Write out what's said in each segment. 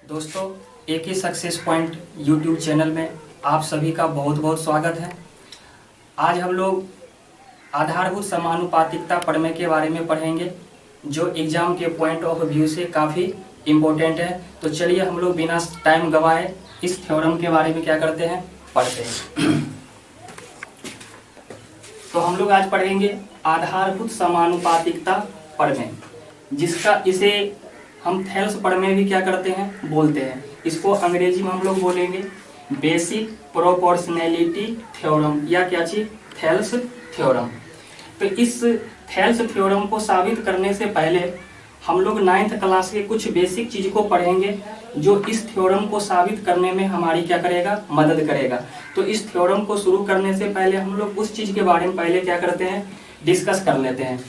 दोस्तों, एक ही success point YouTube channel में आप सभी का बहुत बहुत स्वागत है। आज हम लोग आधारभूत समानुपातिकता प्रमेय के बारे में पढ़ेंगे, जो एग्जाम के पॉइंट ऑफ व्यू से काफ़ी इम्पोर्टेंट है। तो चलिए हम लोग बिना टाइम गवाए इस थ्योरम के बारे में क्या करते हैं, पढ़ते हैं। तो हम लोग आज पढ़ेंगे आधारभूत समानुपातिकता प्रमेय, जिसका इसे हम थेल्स प्रमेय भी क्या करते हैं, बोलते हैं। इसको अंग्रेजी में हम लोग बोलेंगे बेसिक प्रोपोर्शनैलिटी थ्योरम, या क्या चीज, थेल्स थ्योरम। तो इस थेल्स थ्योरम को साबित करने से पहले हम लोग 9th क्लास के कुछ बेसिक चीज को पढ़ेंगे, जो इस थ्योरम को साबित करने में हमारी क्या करेगा, मदद करेगा। तो इस थ्योरम को शुरू करने से पहले हम लोग उस चीज के बारे में पहले क्या करते हैं, डिस्कस कर लेते हैं।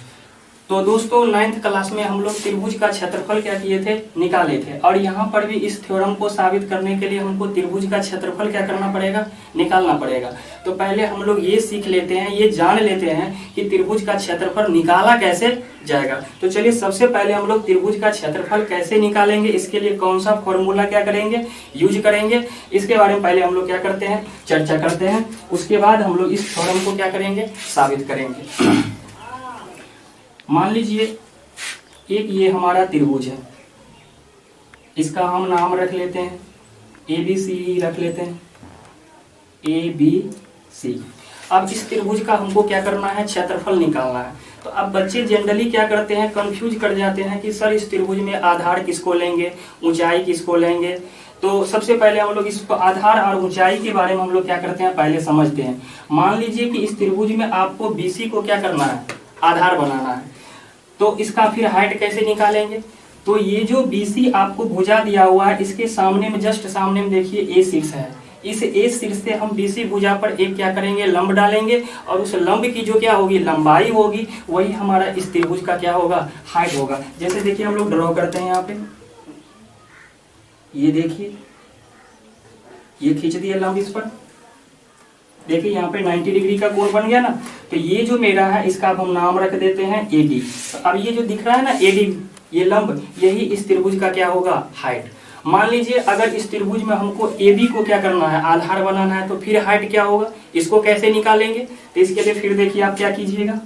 तो दोस्तों 9th क्लास में हम लोग त्रिभुज का क्षेत्रफल क्या किए थे, निकाले थे। और यहाँ पर भी इस थ्योरम को साबित करने के लिए हमको त्रिभुज का क्षेत्रफल क्या करना पड़ेगा, निकालना पड़ेगा। तो पहले हम लोग ये सीख लेते हैं, ये जान लेते हैं कि त्रिभुज का क्षेत्रफल निकाला कैसे जाएगा। तो चलिए सबसे पहले हम लोग त्रिभुज का क्षेत्रफल कैसे निकालेंगे, इसके लिए कौन सा फॉर्मूला क्या करेंगे, यूज करेंगे, इसके बारे में पहले हम लोग क्या करते हैं, चर्चा करते हैं। उसके बाद हम लोग इस थ्योरम को क्या करेंगे, साबित करेंगे। मान लीजिए एक ये हमारा त्रिभुज है, इसका हम नाम रख लेते हैं ABC रख लेते हैं, ABC। अब इस त्रिभुज का हमको क्या करना है, क्षेत्रफल निकालना है। तो अब बच्चे जनरली क्या करते हैं, कंफ्यूज कर जाते हैं कि सर इस त्रिभुज में आधार किसको लेंगे, ऊंचाई किसको लेंगे। तो सबसे पहले हम लोग इसको आधार और ऊंचाई के बारे में हम लोग क्या करते हैं, पहले समझते हैं। मान लीजिए कि इस त्रिभुज में आपको BC को क्या करना है, आधार बनाना है। तो इसका फिर हाइट कैसे निकालेंगे। तो ये जो BC आपको भुजा दिया हुआ है, इसके सामने में जस्ट सामने में देखिए A शीर्ष है। इस A शीर्ष से हम BC भुजा पर एक क्या करेंगे, लंब डालेंगे, और उस लंब की जो क्या होगी, लंबाई होगी, वही हमारा इस त्रिभुज का क्या होगा, हाइट होगा। जैसे देखिए हम लोग ड्रॉ करते हैं यहाँ पे, ये देखिए ये खींच दिया लंब इस पर, देखिए यहाँ पे 90 डिग्री का कोण बन गया ना। तो ये जो मेरा है, इसका अब हम नाम रख देते हैं AD। तो अब ये जो दिख रहा है ना AD, ये लंब, यही इस त्रिभुज का क्या होगा, हाइट। मान लीजिए अगर इस त्रिभुज में हमको AB को क्या करना है, आधार बनाना है, तो फिर हाइट क्या होगा, इसको कैसे निकालेंगे। तो इसके लिए फिर देखिए आप क्या कीजिएगा।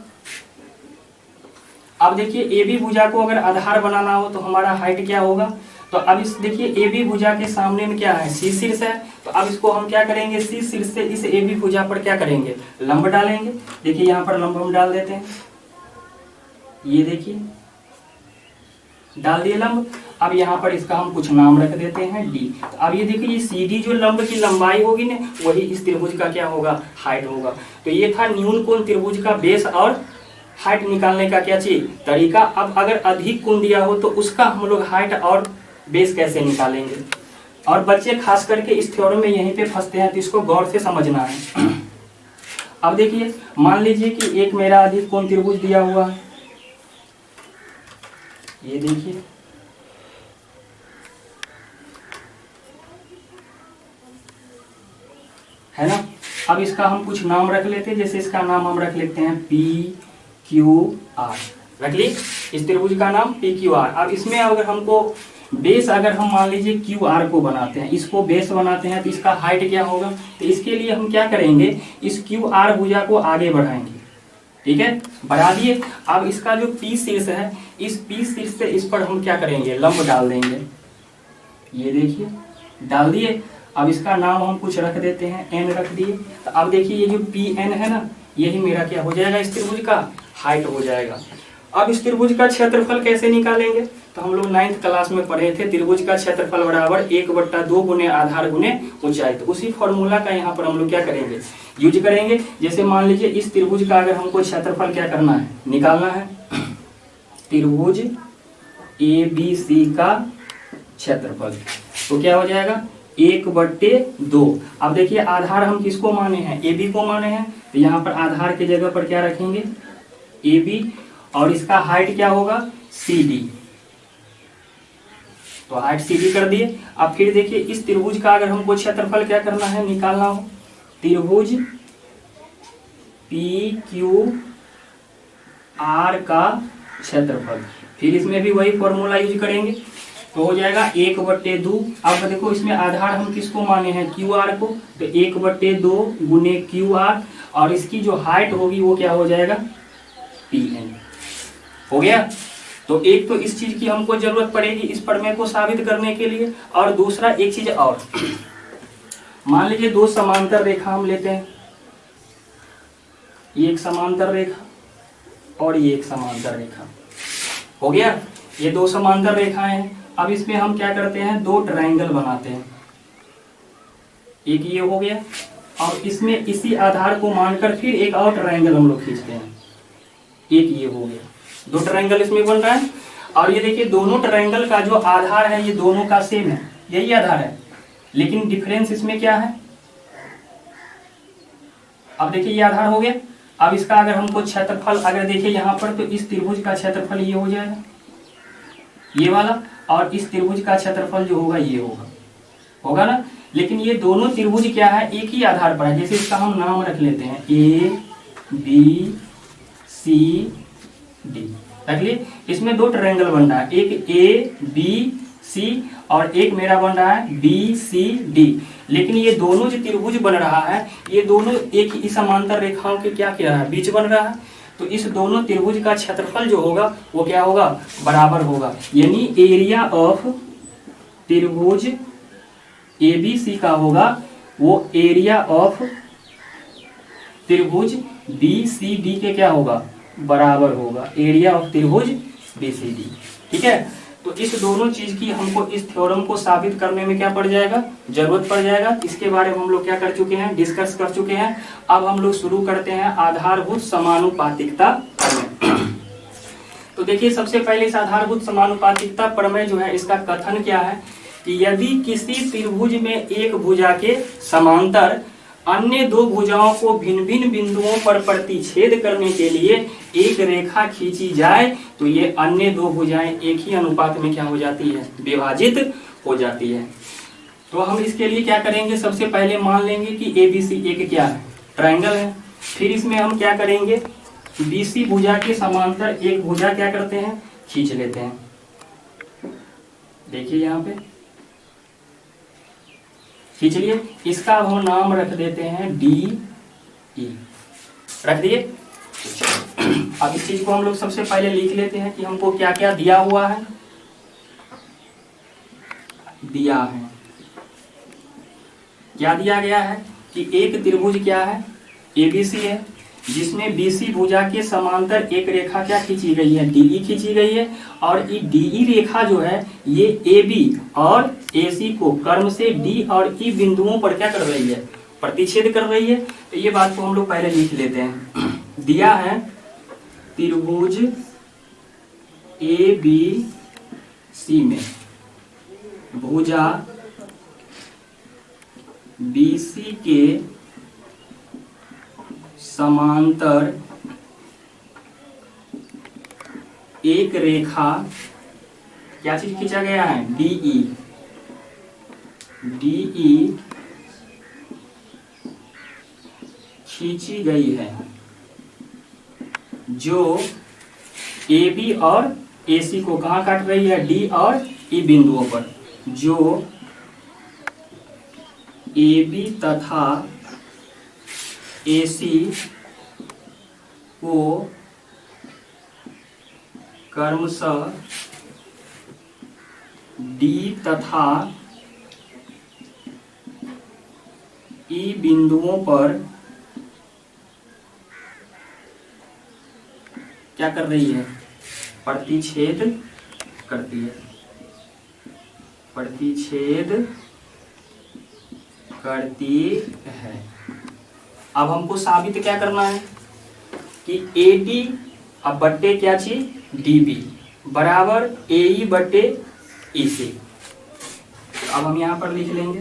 अब देखिए AB भुजा को अगर आधार बनाना हो तो हमारा हाइट क्या होगा। तो अब इस देखिए AB भुजा के सामने में क्या है, C शीर्ष है। तो अब इसको हम क्या करेंगे, C शीर्ष से इस AB भुजा पर क्या करेंगे, लंब डालेंगे। देखिए यहाँ पर लंब हम डाल देते हैं, ये देखिए डाल दिए लंब। अब यहाँ पर इसका हम कुछ नाम रख देते हैं D। तो अब ये देखिए ये CD जो लंब की लंबाई होगी ना, वही इस त्रिभुज का क्या होगा, हाइट होगा। तो ये था न्यून कोण त्रिभुज का बेस और हाइट निकालने का क्या चीज, तरीका। अब अगर अधिक कोण दिया हो तो उसका हम लोग हाइट और बेस कैसे निकालेंगे। और बच्चे खास करके इस थ्योरम में यहीं पे फंसते हैं, तो इसको गौर से समझना है। अब देखिए मान लीजिए कि एक मेरा अधिक कोण त्रिभुज दिया हुआ है, ये देखिए है ना। अब इसका हम कुछ नाम रख लेते हैं, जैसे इसका नाम हम रख लेते हैं PQR, रख ली इस त्रिभुज का नाम PQR। अब इसमें अगर हमको बेस, अगर हम मान लीजिए QR को बनाते हैं, इसको बेस बनाते हैं, तो इसका हाइट क्या होगा। तो इसके लिए हम क्या करेंगे, इस QR भुजा को आगे बढ़ाएंगे, ठीक है, बढ़ा दिए। अब इसका जो P शीर्ष है, इस P शीर्ष से इस पर हम क्या करेंगे, लंब डाल देंगे, ये देखिए डाल दिए। अब इसका नाम हम कुछ रख देते हैं, N रख दिए। तो अब देखिए ये जो PN है ना, यही मेरा क्या हो जाएगा, इस त्रिभुज का हाइट हो जाएगा। अब इस त्रिभुज का क्षेत्रफल कैसे निकालेंगे। तो हम लोग 9th क्लास में पढ़े थे, त्रिभुज का क्षेत्रफल बराबर 1/2 गुने आधार गुने ऊंचाई। तो उसी फॉर्मूला का यहाँ पर हम लोग क्या करेंगे, यूज करेंगे। जैसे मान लीजिए इस त्रिभुज का अगर हमको क्षेत्रफल क्या करना है, निकालना है, त्रिभुज ABC का क्षेत्रफल, तो क्या हो जाएगा, 1/2। अब देखिए आधार हम किसको माने हैं, AB को माने हैं। तो यहाँ पर आधार की जगह पर क्या रखेंगे, AB, और इसका हाइट क्या होगा, CD। तो हाइट CD कर दिए। अब फिर देखिए इस त्रिभुज का अगर हमको क्षेत्रफल क्या करना है, निकालना हो, त्रिभुज PQR का क्षेत्रफल, फिर इसमें भी वही फॉर्मूला यूज करेंगे। तो हो जाएगा 1/2। अब देखो इसमें आधार हम किसको माने हैं, QR को, तो 1/2 गुने QR, और इसकी जो हाइट होगी वो क्या हो जाएगा, PN। हो गया। तो एक तो इस चीज की हमको जरूरत पड़ेगी इस प्रमेय को साबित करने के लिए, और दूसरा एक चीज और, मान लीजिए दो समांतर रेखा हम लेते हैं, ये एक समांतर रेखा और ये एक समांतर रेखा। हो गया, ये दो समांतर रेखाएं हैं। अब इसमें हम क्या करते हैं, दो ट्रायंगल बनाते हैं, एक ये हो गया, और इसमें इसी आधार को मानकर फिर एक और ट्रायंगल हम लोग खींचते हैं, एक ये हो गया, दो ट्रायंगल इसमें बन रहा है। और ये देखिए दोनों ट्रायंगल का जो आधार है ये दोनों का सेम है, यही आधार है, लेकिन डिफरेंस इसमें क्या है। अब देखिए ये आधार हो गया। अब इसका अगर हमको क्षेत्रफल अगर देखिए यहाँ पर, तो इस त्रिभुज का क्षेत्रफल ये हो जाएगा, ये वाला, और इस त्रिभुज का क्षेत्रफल जो होगा ये होगा ना। लेकिन ये दोनों त्रिभुज क्या है, एक ही आधार पर है। जैसे इसका हम नाम रख लेते हैं ABCD, रख लिए। इसमें दो ट्रायंगल बन रहा है, एक ABC और एक मेरा बन रहा है BCD। लेकिन ये दोनों जो त्रिभुज बन रहा है ये दोनों एक ही समांतर रेखाओं के क्या किया है, बीच बन रहा है। तो इस दोनों त्रिभुज का क्षेत्रफल जो होगा वो क्या होगा, बराबर होगा। यानी एरिया ऑफ त्रिभुज ABC का होगा वो एरिया ऑफ त्रिभुज BCD के क्या होगा, बराबर होगा, एरिया ऑफ त्रिभुज BCD। ठीक है। तो इस दोनों चीज की हमको इस थ्योरम को साबित करने में क्या पड़ जाएगा, जरूरत पड़ जाएगा। इसके बारे में हम लोग क्या कर चुके हैं, डिस्कस कर चुके हैं। अब हम लोग शुरू करते हैं आधारभूत समानुपातिकता प्रमेय। तो देखिए सबसे पहले इस आधारभूत समानुपातिकता प्रमेय जो है इसका कथन क्या है कि यदि किसी त्रिभुज में एक भुजा के समांतर अन्य दो भुजाओं को भिन्न भिन्न बिंदुओं पर प्रतिच्छेद करने के लिए एक रेखा खींची जाए तो ये अन्य दो भुजाएं एक ही अनुपात में क्या हो जाती है, विभाजित हो जाती है। तो हम इसके लिए क्या करेंगे, सबसे पहले मान लेंगे कि ABC एक क्या है, ट्रायंगल है। फिर इसमें हम क्या करेंगे, BC भुजा के समांतर एक भुजा क्या करते हैं, खींच लेते हैं। देखिए यहाँ पे खींच लिए, इसका हम नाम रख देते हैं DE, रख दिए। अब इस चीज को हम लोग सबसे पहले लिख लेते हैं कि हमको क्या क्या दिया हुआ है, दिया है, क्या दिया गया है कि एक त्रिभुज क्या है, ABC है, जिसमें BC भुजा के समांतर एक रेखा क्या खींची गई है, DE खींची गई है। और ये DE रेखा जो है ये AB और AC को क्रम से D और E बिंदुओं पर क्या कर रही है, प्रतिच्छेद कर रही है। तो ये बात को हम लोग पहले लिख लेते हैं। दिया है त्रिभुज ABC में भुजा BC के समांतर एक रेखा क्या चीज खींचा गया है, DE खींची गई है, जो AB और AC को कहाँ काट रही है, D और E बिंदुओं पर, जो AB तथा AC को क्रमशः D तथा E बिंदुओं पर क्या कर रही है, प्रतिच्छेद करती है, प्रतिच्छेद करती है। अब हमको साबित क्या करना है कि AD अब बट्टे क्या चीज, DB बराबर AE बट्टे EC। अब हम यहां पर लिख लेंगे,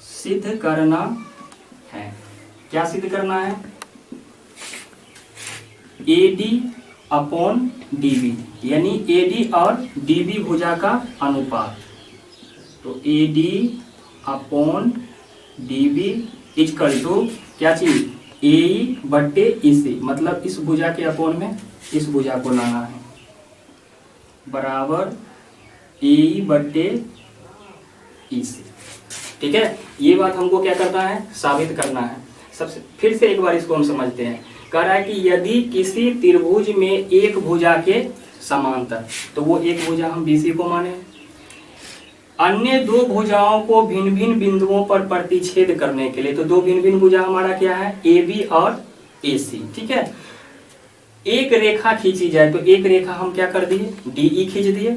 सिद्ध करना है। क्या सिद्ध करना है, AD अपॉन DB, यानी AD और DB भुजा का अनुपात। तो AD upon DB equal to क्या चीज, AE बट्टे EC, मतलब इस भुजा के अपॉन में इस भुजा को लाना है। बराबर ए बटे ई सी। ठीक है, ये बात हमको क्या करना है, साबित करना है। सबसे फिर से एक बार इसको हम समझते हैं। कह रहा है कि यदि किसी त्रिभुज में एक भुजा के समांतर, तो वो एक भुजा हम बीसी को माने, अन्य दो भुजाओं को भिन्न भिन्न बिंदुओं पर प्रतिच्छेद करने के लिए, तो दो भिन्न भिन्न भुजा हमारा क्या है, ए बी और ए सी। ठीक है, एक रेखा खींची जाए तो एक रेखा हम क्या कर दिए, डी ई खींच दिए,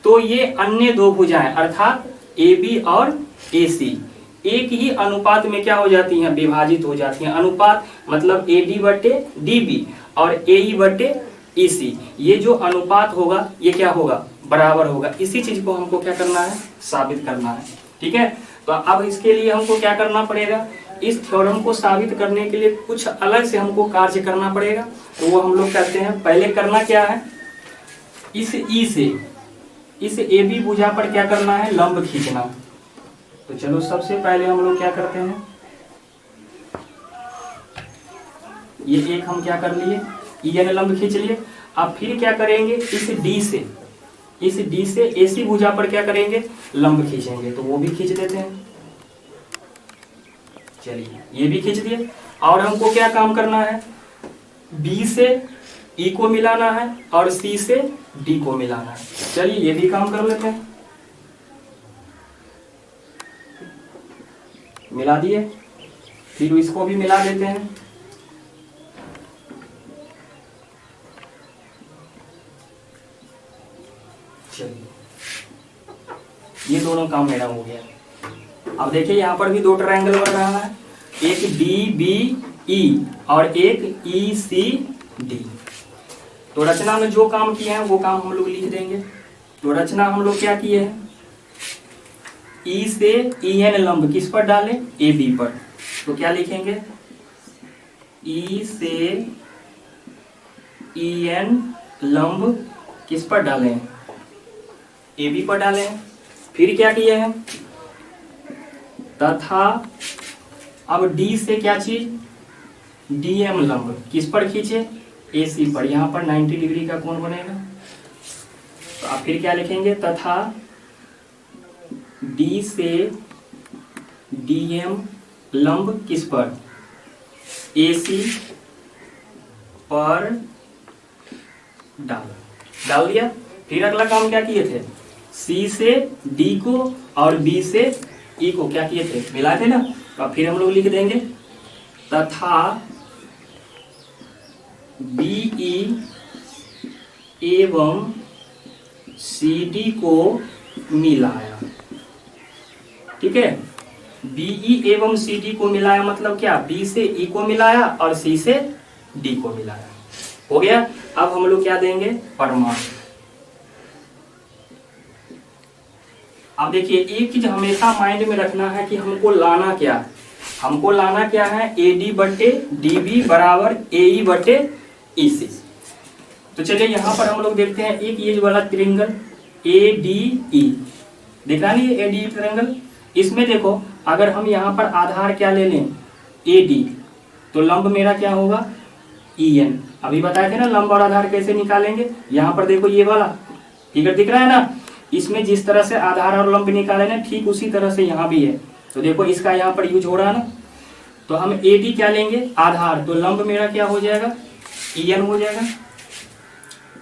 तो ये अन्य दो भुजाएं अर्थात ए बी और ए सी एक ही अनुपात में क्या हो जाती हैं, विभाजित हो जाती हैं। अनुपात मतलब ए डी बटे डी बी और ए ई बटे ई सी, ये जो अनुपात होगा ये क्या होगा, बराबर होगा। इसी चीज को हमको क्या करना है, साबित करना है। ठीक है, तो अब इसके लिए हमको क्या करना पड़ेगा, इस थ्योरम को साबित करने के लिए कुछ अलग से हमको कार्य करना पड़ेगा। तो वो हम लोग कहते हैं, पहले करना क्या है, इस ई से इस ए बी भुजा पर क्या करना है, लंब खींचना। तो चलो सबसे पहले हम लोग क्या करते हैं, ये एक हम क्या कर लिए, ई ने लंब खींच लिए। अब फिर क्या करेंगे, इस डी से एसी भुजा पर क्या करेंगे, लंब खींचेंगे। तो वो भी खींच देते हैं, चलिए ये भी खींच दिए। और हमको क्या काम करना है, बी से ई को मिलाना है और सी से डी को मिलाना है। चलिए ये भी काम कर लेते हैं, मिला दिए। फिर इसको भी मिला देते हैं, चलिए ये दोनों काम मेरा हो गया। अब देखिए यहाँ पर भी दो ट्रायंगल बन रहा है, एक डी बी ई और एक ई सी डी। तो रचना में जो काम किए हैं वो काम हम लोग लिख देंगे। तो रचना हम लोग क्या किए हैं, ई से ई एन लंब किस पर डालें, ए बी पर। तो क्या लिखेंगे, ई से ई एन लंब किस पर डालें, ए बी पर डालें। फिर क्या किए हैं, तथा अब डी से क्या चीज, डी एम लंब किस पर खींचे, ए सी पर। यहां पर 90 डिग्री का कोण बनेगा। तो आप फिर क्या लिखेंगे, तथा डी से डी एम लंब किस पर, ए सी पर डाल दिया। फिर अगला काम क्या किए थे, सी से डी को और बी से ई को क्या किए थे, मिलाए थे ना। तो फिर हम लोग लिख देंगे, तथा बीई एवं CD को मिलाया। ठीक है, बीई एवं CD को मिलाया मतलब क्या, B से E को मिलाया और C से D को मिलाया। हो गया। अब हम लोग क्या देंगे, परिमाण। अब देखिए एक चीज हमेशा माइंड में रखना है कि हमको लाना क्या है, हमको लाना क्या है, AD बटे DB बराबर AE बटे EC। तो चलिए यहाँ पर हम लोग देखते हैं, एक ये वाला त्रिंगल ADE दिख रहा नहीं, ADE त्रिंगल। इसमें देखो अगर हम यहाँ पर आधार क्या ले लें, AD, तो लंब मेरा क्या होगा, EN। अभी बताए थे ना लंब और आधार कैसे निकालेंगे। यहाँ पर देखो ये वाला फिगर दिख रहा है ना, इसमें जिस तरह से आधार और लंब निकाले ना, ठीक उसी तरह से यहाँ भी है। तो देखो इसका यहाँ पर यूज हो रहा है ना। तो हम AD क्या लेंगे, आधार, तो लंब मेरा क्या हो जाएगा, EN हो जाएगा।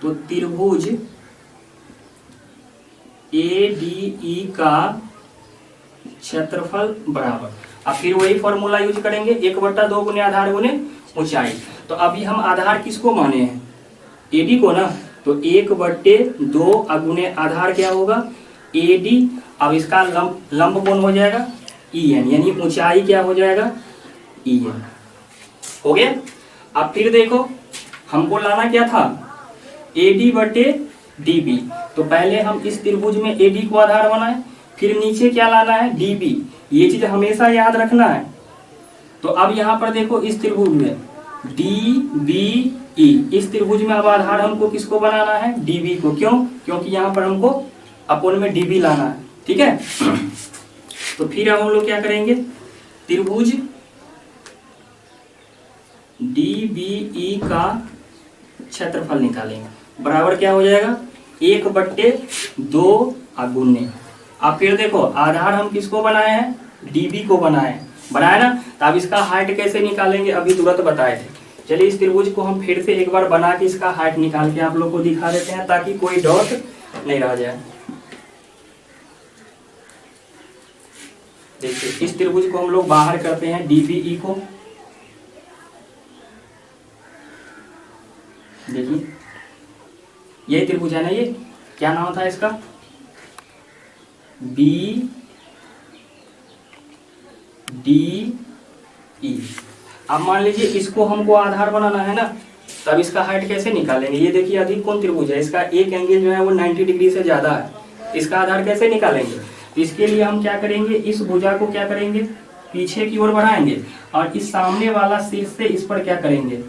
तो त्रिभुज ADE का क्षेत्रफल बराबर, अब फिर वही फॉर्मूला यूज करेंगे, 1/2 गुने आधार गुने ऊंचाई। तो अभी हम आधार किसको माने हैं, AD को ना। तो 1/2 गुने आधार क्या होगा, AD। अब इसका लंब कोण हो जाएगा EN, यानी ऊंचाई क्या हो जाएगा, EN। हो गया। अब फिर देखो हमको लाना क्या था, AD बटे DB। तो पहले हम इस त्रिभुज में AD को आधार बनाए, फिर नीचे क्या लाना है, DB। ये चीज हमेशा याद रखना है। तो अब यहाँ पर देखो इस त्रिभुज में DBE, इस त्रिभुज में अब आधार हमको kiसको बनाना है, DB को। क्यों, क्योंकि यहाँ पर हमको अपोन में DB लाना है। ठीक है, तो फिर अब हम लोग क्या करेंगे, त्रिभुज DBE का क्षेत्रफल निकालेंगे। बराबर क्या हो जाएगा, 1/2 गुने। अब फिर देखो आधार हम किसको बनाए हैं, डीबी को बनाए ना। तो अब इसका हाइट कैसे निकालेंगे, अभी तुरंत बताए थे। चलिए इस त्रिभुज को हम फिर से एक बार बना के इसका हाइट निकाल के आप लोग को दिखा देते हैं ताकि कोई डाउट नहीं रह जाए। देखिए इस त्रिभुज को हम लोग बाहर करते हैं डीबीई को। देखिए ये त्रिभुज है ना, ये क्या नाम था इसका, बी डी ई। अब मान लीजिए इसको हमको आधार बनाना है ना, तब इसका हाइट कैसे निकालेंगे। ये देखिए अधिक कोण त्रिभुज है, इसका एक एंगल जो है वो 90 डिग्री से ज्यादा है, इसका आधार कैसे निकालेंगे। तो इसके लिए हम क्या करेंगे, इस भुजा को क्या करेंगे, पीछे की ओर बढ़ाएंगे और इस सामने वाला शीर्ष से इस पर क्या करेंगे,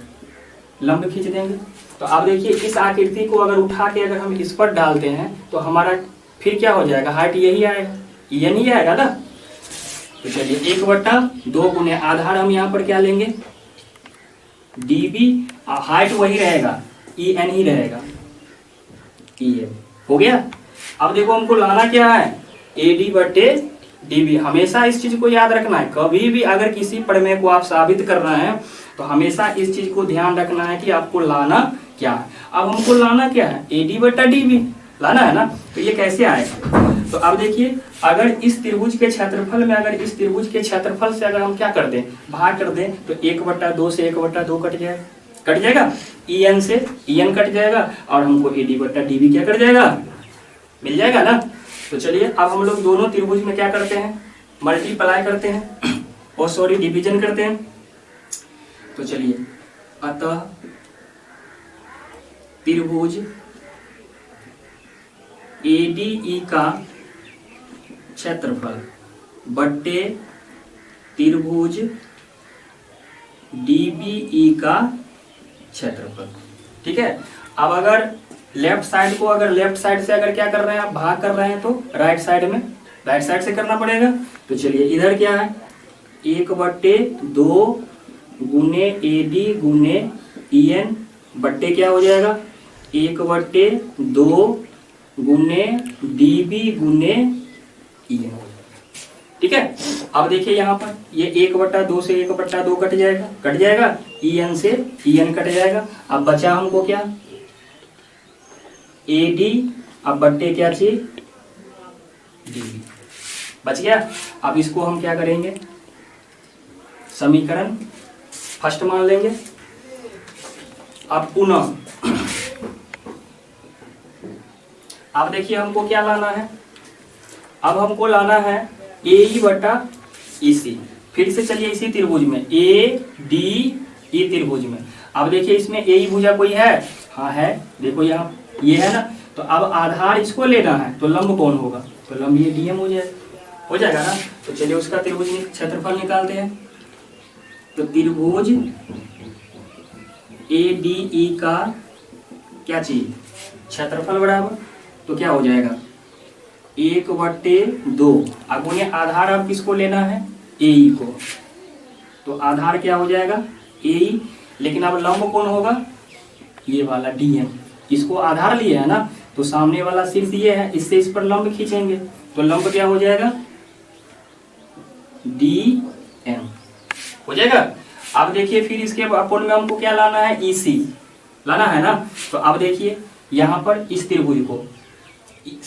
लंब खींच देंगे। तो आप देखिए इस आकृति को अगर उठा के अगर हम इस पर डालते हैं तो हमारा फिर क्या हो जाएगा, हाइट यही आएगा, ये नहीं आएगा ना। तो चलिए 1/2 गुने आधार हम यहाँ पर क्या लेंगे, डीबी, हाइट वही रहेगा, EN ही रहेगा, EN हो गया। अब देखो हमको लाना क्या है, AD/DB। हमेशा इस चीज को याद रखना है, कभी भी अगर किसी प्रमेय को आप साबित कर रहे हैं तो हमेशा इस चीज को ध्यान रखना है कि आपको लाना क्या है। अब हमको लाना क्या है, AD/DB लाना है ना। तो ये कैसे आएगा, तो अब देखिए अगर इस त्रिभुज के क्षेत्रफल में, अगर इस त्रिभुज के क्षेत्रफल से अगर हम क्या कर दें, भाग कर दें, तो 1/2 से 1/2 कट जाएगा, EN से EN कट जाएगा और हमको AD/DB क्या कर जाएगा, मिल जाएगा ना। तो चलिए अब हम लोग दोनों त्रिभुज में क्या करते हैं, मल्टीप्लाई करते हैं और सॉरी डिवीजन करते हैं। तो चलिए अतः त्रिभुज ADE का क्षेत्रफल बट्टे त्रिभुज DBE का क्षेत्रफल, ठीक है। अब अगर लेफ्ट साइड को, अगर लेफ्ट साइड से अगर क्या कर रहे हैं आप, भाग कर रहे हैं, तो राइट साइड में, राइट साइड से करना पड़ेगा। तो चलिए इधर क्या है, 1/2 गुने AD गुने EN बट्टे क्या हो जाएगा, 1/2 गुने DB गुने EN हो जाएगा, ठीक है। अब देखिए यहाँ पर ये 1/2 से 1/2 कट जाएगा, EN से EN कट जाएगा। अब बचा हमको क्या, AD, अब बट्टे क्या चाहिए, DB बच गया। अब इसको हम क्या करेंगे, समीकरण फर्स्ट मान लेंगे। अब पुनः अब देखिए हमको क्या लाना है, अब हमको लाना है AE/EC। फिर से चलिए इसी त्रिभुज में ADE त्रिभुज में, अब देखिए इसमें AE भुजा कोई है, हाँ है, देखो यहाँ ये है ना। तो अब आधार इसको लेना है तो लंब कौन होगा, तो लंब ये DM हो जाएगा ना। तो चलिए उसका त्रिभुज क्षेत्रफल निकालते हैं। तो त्रिभुज ADE का क्या चाहिए, क्षेत्रफल बराबर, तो क्या हो जाएगा 1/2 गुने आधार अब किसको लेना है, AE को। तो आधार क्या हो जाएगा AE, लेकिन अब लंब कौन होगा, ये वाला DM। इसको आधार लिया है ना, तो सामने वाला शीर्ष ये है, इससे इस पर लंब खींचेंगे तो लंब क्या हो जाएगा, DM हो जाएगा। अब देखिए फिर इसके अपोन में हमको क्या लाना है, EC लाना है ना। तो अब देखिए यहाँ पर इस त्रिभुज को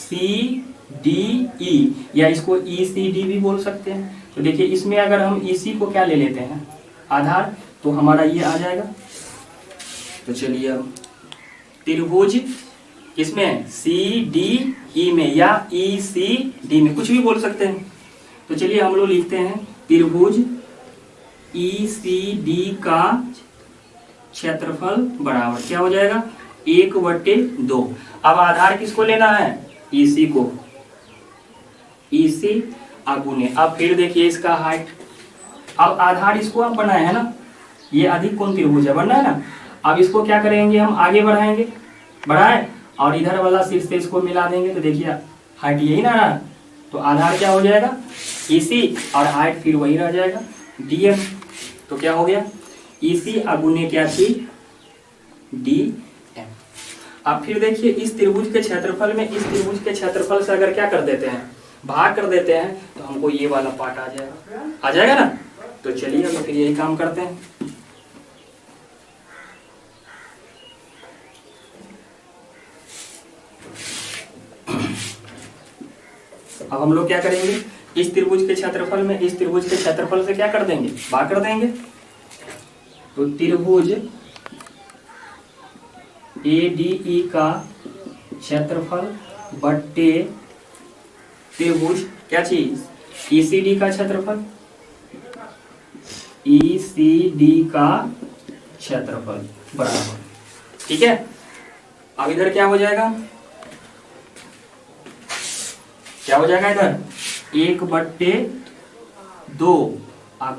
CDE या इसको ECD भी बोल सकते हैं। तो देखिए इसमें अगर हम EC को क्या ले लेते हैं, आधार, तो हमारा ये आ जाएगा। तो चलिए अब त्रिभुज किसमें, CDE में या ECD में, कुछ भी बोल सकते हैं। तो चलिए हम लोग लिखते हैं त्रिभुज ECD का क्षेत्रफल बराबर क्या हो जाएगा, 1/2। अब आधार किसको लेना है, EC को, EC गुने। अब फिर देखिए इसका हाइट, अब आधार इसको आप बनाए है ना, ये अधिक कोण त्रिभुज है, बनना है ना। अब इसको क्या करेंगे, हम आगे बढ़ाएं और इधर वाला शीर्ष से इसको मिला देंगे। तो देखिए हाइट यही ना रहा, तो आधार क्या हो जाएगा EC और हाइट फिर वही रह जाएगा DM। तो क्या हो गया, EC गुने क्या थी, DM। अब फिर देखिए इस त्रिभुज के क्षेत्रफल में इस त्रिभुज के क्षेत्रफल से अगर क्या कर देते हैं, भाग कर देते हैं, तो हमको ये वाला पार्ट आ जाएगा ना। तो चलिए हम फिर यही काम करते हैं। अब हम लोग क्या करेंगे, इस त्रिभुज के क्षेत्रफल में इस त्रिभुज के क्षेत्रफल से क्या कर देंगे, भाग कर देंगे। तो त्रिभुज ADE का क्षेत्रफल बट्टे त्रिभुज क्या चीज ECD का क्षेत्रफल, ECD का क्षेत्रफल बराबर, ठीक है। अब इधर क्या हो जाएगा, क्या हो जाएगा इधर 1/2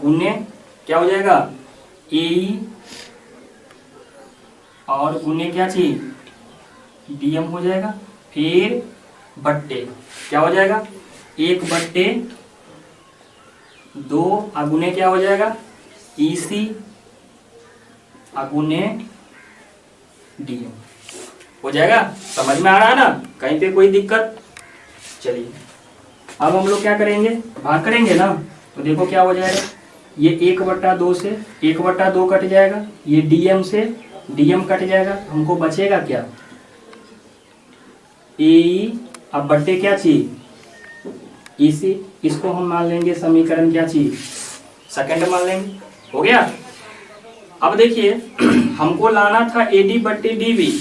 गुने क्या हो जाएगा AE और गुने क्या चीज DM हो जाएगा, फिर बट्टे क्या हो जाएगा 1/2 गुने क्या हो जाएगा EC गुने DM हो जाएगा। समझ में आ रहा है ना, कहीं पे कोई दिक्कत। चलिए अब हम लोग क्या करेंगे, भाग करेंगे ना। तो देखो क्या हो जाएगा, ये 1/2 से 1/2 कट जाएगा, ये DM से DM कट जाएगा, हमको बचेगा क्या AE अब बट्टे क्या चीज EC। इसको हम मान लेंगे समीकरण क्या चीज सेकंड मान लेंगे, हो गया। अब देखिए हमको लाना था AD/DB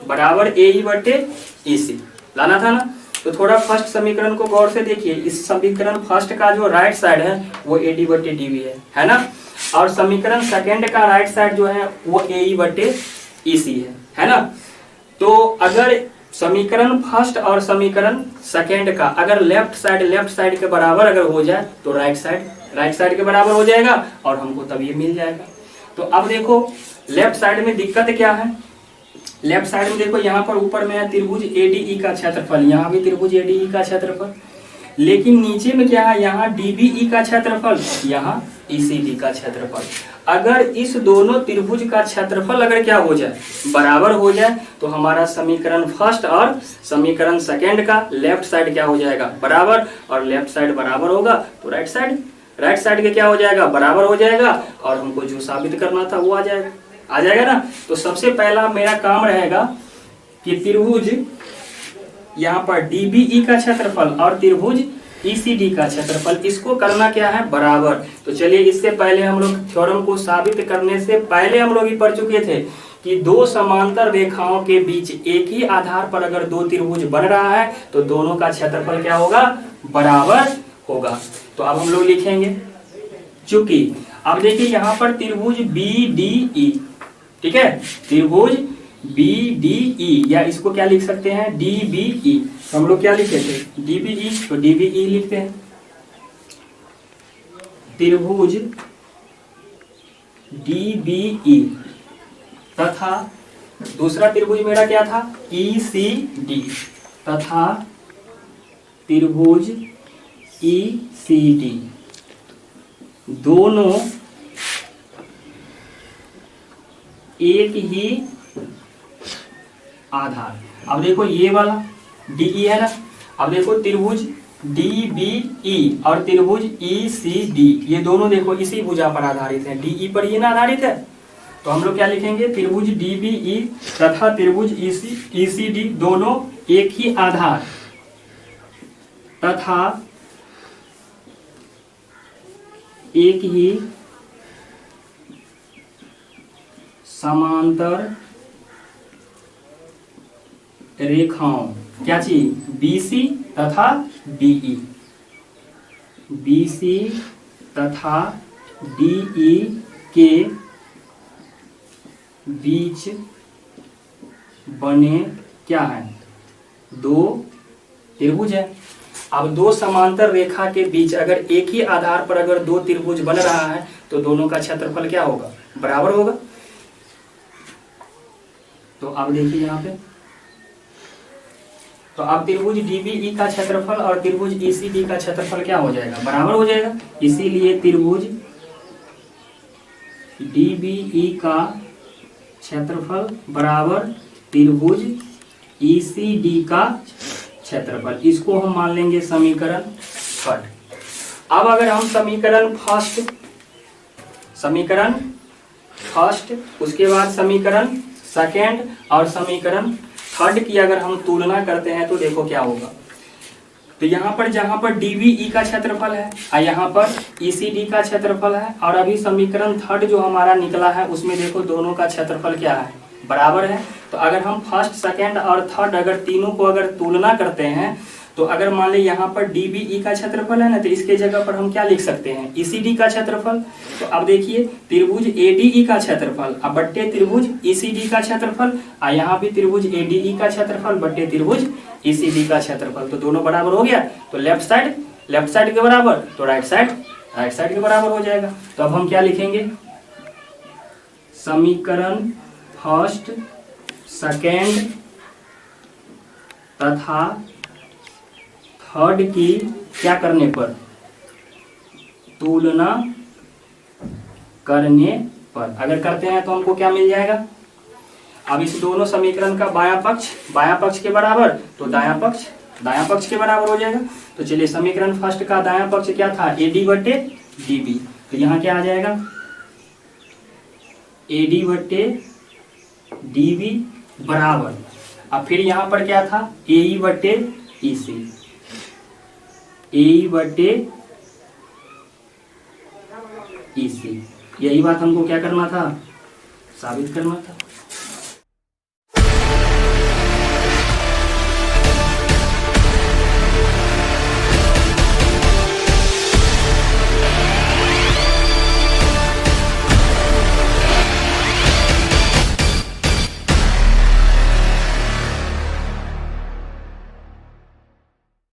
बराबर AE/EC लाना था ना। तो थोड़ा फर्स्ट समीकरण को गौर से देखिए, इस समीकरण फर्स्ट का जो राइट साइड है वो AD/DB है ना, और समीकरण सेकंड का राइट साइड जो है वो AE/EC है ना। तो अगर समीकरण फर्स्ट और समीकरण सेकंड का अगर लेफ्ट साइड के बराबर अगर हो जाए तो राइट साइड के बराबर हो जाएगा और हमको तब ये मिल जाएगा। तो अब देखो लेफ्ट साइड में दिक्कत क्या है, लेफ्ट साइड में देखो यहाँ पर ऊपर में है त्रिभुज ADE का क्षेत्रफल, यहाँ भी त्रिभुज ADE का क्षेत्रफल, लेकिन नीचे में क्या है, यहाँ DBE का क्षेत्रफल, यहाँ ECD का क्षेत्रफल। अगर इस दोनों त्रिभुज का क्षेत्रफल अगर क्या हो जाए बराबर हो जाए तो हमारा समीकरण फर्स्ट और समीकरण सेकंड का लेफ्ट साइड क्या हो जाएगा बराबर, और लेफ्ट साइड बराबर होगा तो राइट साइड के क्या हो जाएगा बराबर हो जाएगा, और हमको जो साबित करना था वो आ जाएगा ना। तो सबसे पहला मेरा काम रहेगा कि त्रिभुज यहाँ पर DBE का क्षेत्रफल और त्रिभुज ECD का क्षेत्रफल, इसको करना क्या है बराबर। तो चलिए इससे पहले हम लोग थ्योरम को साबित करने से पहले हम लोग ही पढ़ चुके थे कि दो समांतर रेखाओं के बीच एक ही आधार पर अगर दो त्रिभुज बन रहा है तो दोनों का क्षेत्रफल क्या होगा बराबर होगा। तो अब हम लोग लिखेंगे, चूंकि अब देखिए यहाँ पर त्रिभुज BDE, ठीक है, त्रिभुज BDE या इसको क्या लिख सकते हैं DBE। तो हम लोग क्या लिखे थे DBE, तो DBE लिखते हैं। त्रिभुज DBE तथा दूसरा त्रिभुज मेरा क्या था ECD तथा त्रिभुज ECD दोनों एक ही आधार। अब देखो ये वाला DE है ना, अब देखो त्रिभुज DBE और त्रिभुज ECD ये दोनों देखो इसी भुजा पर आधारित है, DE पर ये ना आधारित है। तो हम लोग क्या लिखेंगे, त्रिभुज DBE तथा त्रिभुज ECD दोनों एक ही आधार तथा एक ही समांतर रेखाओं क्या चीज BC तथा DE, BC तथा DE के बीच बने क्या है दो त्रिभुज है। अब दो समांतर रेखा के बीच अगर एक ही आधार पर अगर दो त्रिभुज बन रहा है तो दोनों का क्षेत्रफल क्या होगा बराबर होगा। तो अब देखिए यहाँ पे, तो अब त्रिभुज DBE का क्षेत्रफल और त्रिभुज ECD का क्षेत्रफल क्या हो जाएगा बराबर हो जाएगा। इसीलिए त्रिभुज DBE का क्षेत्रफल बराबर त्रिभुज ECD का क्षेत्रफल। इसको हम मान लेंगे समीकरण फर्स्ट। अब अगर हम समीकरण फर्स्ट, उसके बाद समीकरण सेकेंड और समीकरण थर्ड की अगर हम तुलना करते हैं तो देखो क्या होगा। तो यहाँ पर जहाँ पर DBE का क्षेत्रफल है और यहाँ पर ECD का क्षेत्रफल है, और अभी समीकरण थर्ड जो हमारा निकला है उसमें देखो दोनों का क्षेत्रफल क्या है, बराबर है। तो अगर हम फर्स्ट, सेकेंड और थर्ड अगर तीनों को अगर तुलना करते हैं तो अगर मान ले यहाँ पर DBE का क्षेत्रफल है ना, तो इसके जगह पर हम क्या लिख सकते हैं, ECD का क्षेत्रफल। तो अब देखिए त्रिभुज ADE का क्षेत्रफल अब बट्टे त्रिभुज ECD का क्षेत्रफल, और यहाँ भी त्रिभुज ADE का क्षेत्रफल बट्टे त्रिभुज ECD का क्षेत्रफल, तो दोनों बराबर हो गया। तो लेफ्ट साइड के बराबर, तो राइट साइड के बराबर हो जाएगा। तो अब हम क्या लिखेंगे, समीकरण फर्स्ट, सेकेंड तथा थर्ड की क्या करने पर, तुलना करने पर अगर करते हैं तो हमको क्या मिल जाएगा। अब इस दोनों समीकरण का बायां पक्ष के बराबर, तो दायां पक्ष के बराबर हो जाएगा। तो चलिए समीकरण फर्स्ट का दायां पक्ष क्या था, AD बट्टे DB, तो यहाँ क्या आ जाएगा, AD बट्टे DB बराबर, अब फिर यहाँ पर क्या था, AE बट्टे EC, AE बट्टे EC। यही बात हमको क्या करना था, साबित करना था।